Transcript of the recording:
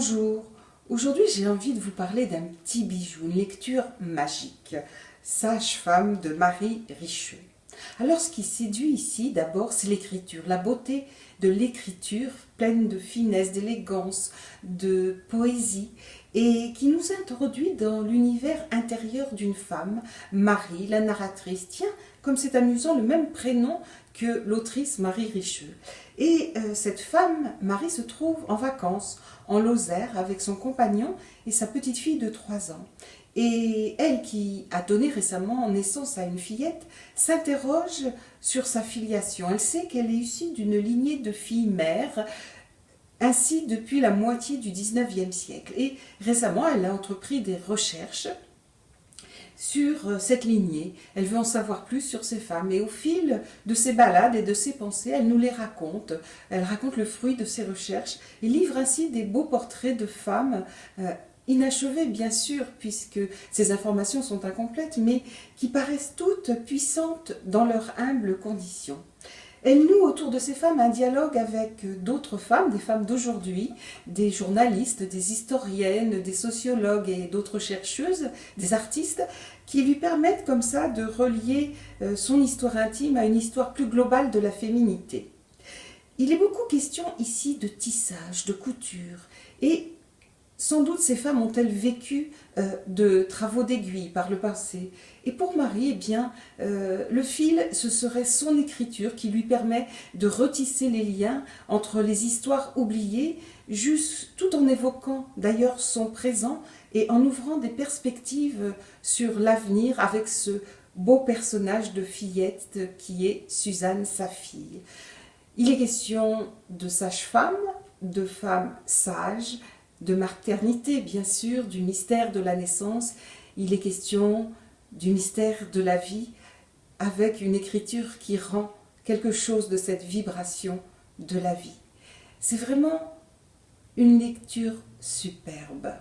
Bonjour, aujourd'hui j'ai envie de vous parler d'un petit bijou, une lecture magique, Sage-femme de Marie Richeux. Alors ce qui séduit ici d'abord c'est l'écriture, la beauté de l'écriture pleine de finesse, d'élégance, de poésie et qui nous introduit dans l'univers intérieur d'une femme, Marie, la narratrice. Tiens, comme c'est amusant, le même prénom que l'autrice Marie Richeux. Et cette femme, Marie, se trouve en vacances en Lozère avec son compagnon et sa petite fille de 3 ans. Et elle, qui a donné récemment naissance à une fillette, s'interroge sur sa filiation. Elle sait qu'elle est issue d'une lignée de filles-mères, ainsi depuis la moitié du 19e siècle. Et récemment, elle a entrepris des recherches sur cette lignée. Elle veut en savoir plus sur ces femmes et au fil de ses balades et de ses pensées, elle nous les raconte. Elle raconte le fruit de ses recherches et livre ainsi des beaux portraits de femmes inachevées bien sûr, puisque ces informations sont incomplètes, mais qui paraissent toutes puissantes dans leur humble condition. Elle noue autour de ces femmes un dialogue avec d'autres femmes, des femmes d'aujourd'hui, des journalistes, des historiennes, des sociologues et d'autres chercheuses, des artistes, qui lui permettent comme ça de relier son histoire intime à une histoire plus globale de la féminité. Il est beaucoup question ici de tissage, de couture, et sans doute ces femmes ont-elles vécu de travaux d'aiguille par le passé. Et pour Marie, eh bien, le fil, ce serait son écriture qui lui permet de retisser les liens entre les histoires oubliées, juste tout en évoquant d'ailleurs son présent et en ouvrant des perspectives sur l'avenir avec ce beau personnage de fillette qui est Suzanne, sa fille. Il est question de sage-femme, de femme sage, de maternité, bien sûr, du mystère de la naissance. Il est question du mystère de la vie avec une écriture qui rend quelque chose de cette vibration de la vie. C'est vraiment une lecture superbe.